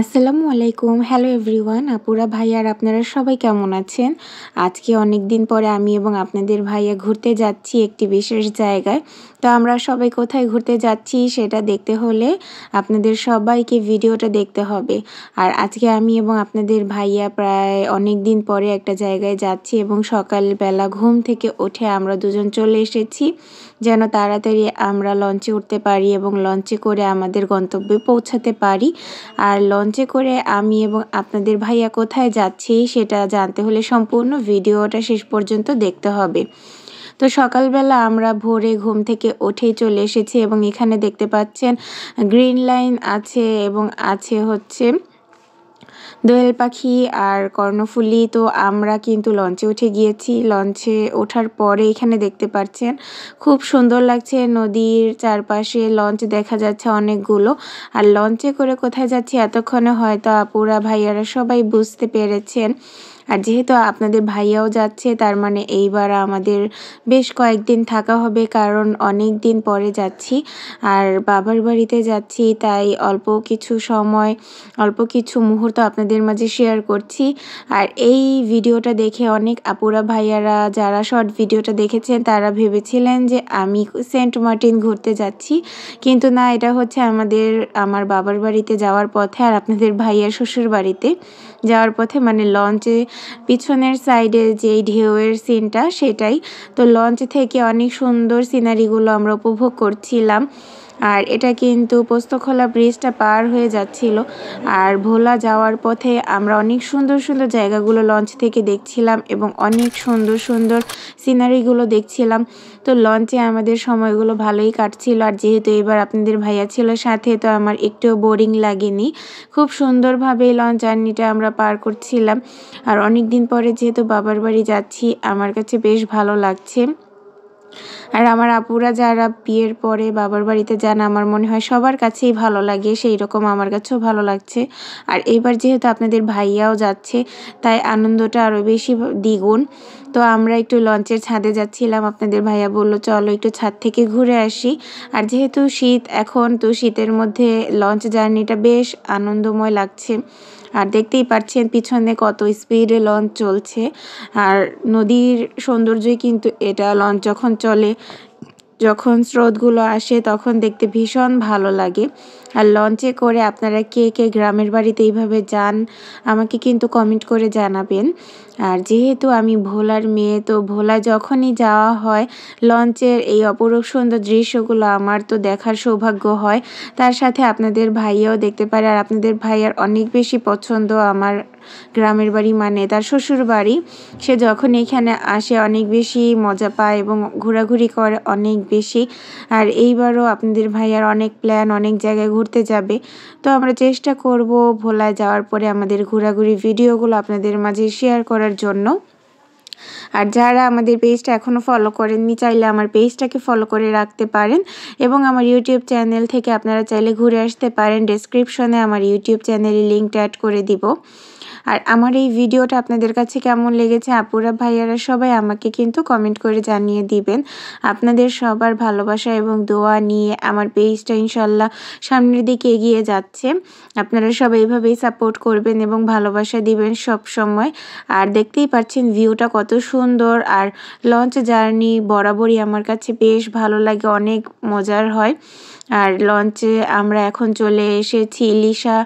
আসসালামু আলাইকুম। Hello everyone, আপুরা ভাইয়ার আপনারা সবাই কেমন আছেন? আজকে অনেক দিন পরে আমি এবং আপনাদের ভাইয়া ঘুরতে যাচ্ছি একটি বিশেষ জায়গায়। তো আমরা সবাই কোথায় ঘুরতে যাচ্ছি সেটা দেখতে হলে আপনাদের সবাইকে ভিডিওটা দেখতে হবে। আর আজকে আমি এবং আপনাদের ভাইয়া প্রায় অনেক দিন পরে একটা জায়গায় যাচ্ছি এবং সকালবেলা ঘুম থেকে উঠে আমরা দুজন চলে এসেছি যেন তাড়াতাড়ি আমরা লঞ্চে উঠতে পারি এবং লঞ্চে করে আমাদের গন্তব্যে পৌঁছাতে পারি। আর লঞ্চে করে আমি এবং আপনাদের ভাইয়া কোথায় যাচ্ছি সেটা জানতে হলে সম্পূর্ণ ভিডিওটা শেষ পর্যন্ত দেখতে হবে। তো সকালবেলা আমরা ভোরে ঘুম থেকে উঠেই চলে এসেছি এবং এখানে দেখতে পাচ্ছেন গ্রিন লাইন আছে এবং আছে হচ্ছে দোয়েল পাখি আর কর্ণফুলী। তো আমরা কিন্তু লঞ্চে উঠে গিয়েছি। লঞ্চে ওঠার পরে এখানে দেখতে পাচ্ছেন খুব সুন্দর লাগছে, নদীর চারপাশে লঞ্চ দেখা যাচ্ছে অনেকগুলো। আর লঞ্চে করে কোথায় যাচ্ছি এতক্ষণে হয়তো আপুরা ভাইয়ারা সবাই বুঝতে পেরেছেন। আর যেহেতু আপনাদের ভাইয়াও যাচ্ছে তার মানে এইবার আমাদের বেশ কয়েকদিন থাকা হবে, কারণ অনেক দিন পরে যাচ্ছি আর বাবার বাড়িতে যাচ্ছি, তাই অল্প কিছু সময় অল্প কিছু মুহূর্ত আপনাদের মাঝে শেয়ার করছি। আর এই ভিডিওটা দেখে অনেক আপুরা ভাইয়ারা যারা শর্ট ভিডিওটা দেখেছেন তারা ভেবেছিলেন যে আমি সেন্ট মার্টিন ঘুরতে যাচ্ছি, কিন্তু না, এটা হচ্ছে আমার বাবার বাড়িতে যাওয়ার পথে আর আপনাদের ভাইয়ার শ্বশুর বাড়িতে যাওয়ার পথে, মানে লঞ্চে পিছনের সাইডে যেই ঢেউয়ের সিনটা সেটাই। তো লঞ্চ থেকে অনেক সুন্দর সিনারিগুলো আমরা উপভোগ করছিলাম। আর এটা কিন্তু পোস্তখোলা ব্রিজটা পার হয়ে যাচ্ছিল আর ভোলা যাওয়ার পথে আমরা অনেক সুন্দর সুন্দর জায়গাগুলো লঞ্চ থেকে দেখছিলাম এবং অনেক সুন্দর সুন্দর সিনারিগুলো দেখছিলাম। তো লঞ্চে আমাদের সময়গুলো ভালোই কাটছিল। আর যেহেতু এবার আপনাদের ভাইয়া ছিল সাথে, তো আমার একটুও বোরিং লাগেনি। খুব সুন্দরভাবে লঞ্চ জার্নিটা আমরা পার করছিলাম। আর অনেক দিন পরে যেহেতু বাবার বাড়ি যাচ্ছি আমার কাছে বেশ ভালো লাগছে। আর আমার আপুরা যারা বিয়ের পরে বাবার বাড়িতে যান আমার মনে হয় সবার কাছেই ভালো লাগে, সেই রকম আমার কাছেও ভালো লাগছে। আর এইবার যেহেতু আপনাদের ভাইয়াও যাচ্ছে তাই আনন্দটা আরও বেশি দ্বিগুণ। তো আমরা একটু লঞ্চের ছাদে যাচ্ছিলাম, আপনাদের ভাইয়া বলল চলো একটু ছাদ থেকে ঘুরে আসি। আর যেহেতু শীত এখন, তো শীতের মধ্যে লঞ্চ জার্নিটা বেশ আনন্দময় লাগছে। আর দেখতেই পাচ্ছেন পিছনে কত স্পিডে লঞ্চ চলছে। আর নদীর সৌন্দর্যই কিন্তু এটা, লঞ্চ যখন চলে, যখন স্রোতগুলো আসে তখন দেখতে ভীষণ ভালো লাগে। আর লঞ্চে করে আপনারা কে কে গ্রামের বাড়িতে এইভাবে যান আমাকে কিন্তু কমেন্ট করে জানাবেন। আর যেহেতু আমি ভোলার মেয়ে, তো ভোলা যখনই যাওয়া হয় লঞ্চের এই অপরূপ সুন্দর দৃশ্যগুলো আমার তো দেখার সৌভাগ্য হয়। তার সাথে আপনাদের ভাইয়াও দেখতে পারে। আর আপনাদের ভাইয়ার অনেক বেশি পছন্দ আমার গ্রামের বাড়ি, মানে তার শ্বশুর বাড়ি। সে যখন এখানে আসে অনেক বেশি মজা পায় এবং ঘোরাঘুরি করে অনেক বেশি। আর এইবারও আপনাদের ভাইয়ার অনেক প্ল্যান, অনেক জায়গায় ঘুরতে যাবে। তো আমরা চেষ্টা করব ভোলায় যাওয়ার পরে আমাদের ঘোরাঘুরি ভিডিওগুলো আপনাদের মাঝে শেয়ার করার জন্য। আর যারা আমাদের পেজটা এখনও ফলো করেননি চাইলে আমার পেজটাকে ফলো করে রাখতে পারেন এবং আমার ইউটিউব চ্যানেল থেকে আপনারা চাইলে ঘুরে আসতে পারেন। ডেসক্রিপশনে আমার ইউটিউব চ্যানেলের লিঙ্কটা অ্যাড করে দিব। আর আমার এই ভিডিওটা আপনাদের কাছে কেমন লেগেছে আপুরা ভাইয়ারা সবাই আমাকে কিন্তু কমেন্ট করে জানিয়ে দিবেন। আপনাদের সবার ভালোবাসা এবং দোয়া নিয়ে আমার পেজটা ইনশাল্লাহ সামনের দিকে এগিয়ে যাচ্ছে। আপনারা সবাই এইভাবেই সাপোর্ট করবেন এবং ভালোবাসা দিবেন সব সময়। আর দেখতেই পাচ্ছেন ভিউটা কত সুন্দর। আর লঞ্চ জার্নি বরাবরই আমার কাছে বেশ ভালো লাগে, অনেক মজার হয়। আর লঞ্চে আমরা এখন চলে এসেছি ইলিশা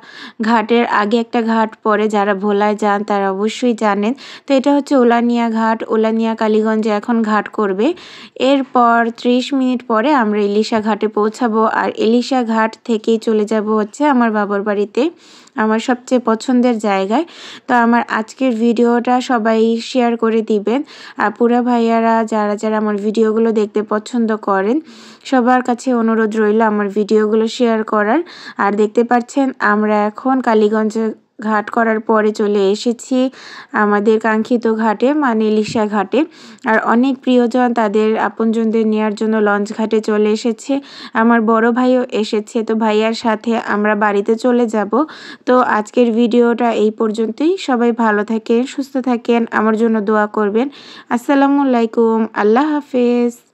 ঘাটের আগে একটা ঘাট পরে, যারা ভোলায় যান তারা অবশ্যই জানেন। তো এটা হচ্ছে উলানিয়া ঘাট। উলানিয়া কালীগঞ্জে এখন ঘাট করবে। এরপর 30 মিনিট পরে আমরা ইলিশা ঘাটে পৌঁছাবো। আর ইলিশা ঘাট থেকেই চলে যাব হচ্ছে আমার বাবার বাড়িতে, আমার সবচেয়ে পছন্দের জায়গায়। তো আমার আজকের ভিডিওটা সবাই শেয়ার করে দিবেন। আপুরা ভাইয়ারা যারা যারা আমার ভিডিওগুলো দেখতে পছন্দ করেন সবার কাছে অনুরোধ রইল আমার ভিডিওগুলো শেয়ার করার। আর দেখতে পাচ্ছেন আমরা এখন কালীগঞ্জ ঘাট করার পরে চলে এসেছি আমাদের কাঙ্ক্ষিত ঘাটে, মানে ইলিশা ঘাটে। আর অনেক প্রিয়জন তাদের আপনজনদের নেওয়ার জন্য লঞ্চ ঘাটে চলে এসেছে। আমার বড় ভাইও এসেছে, তো ভাইয়ার সাথে আমরা বাড়িতে চলে যাব। তো আজকের ভিডিওটা এই পর্যন্তই। সবাই ভালো থাকেন, সুস্থ থাকেন, আমার জন্য দোয়া করবেন। আসসালামু আলাইকুম, আল্লাহ হাফেজ।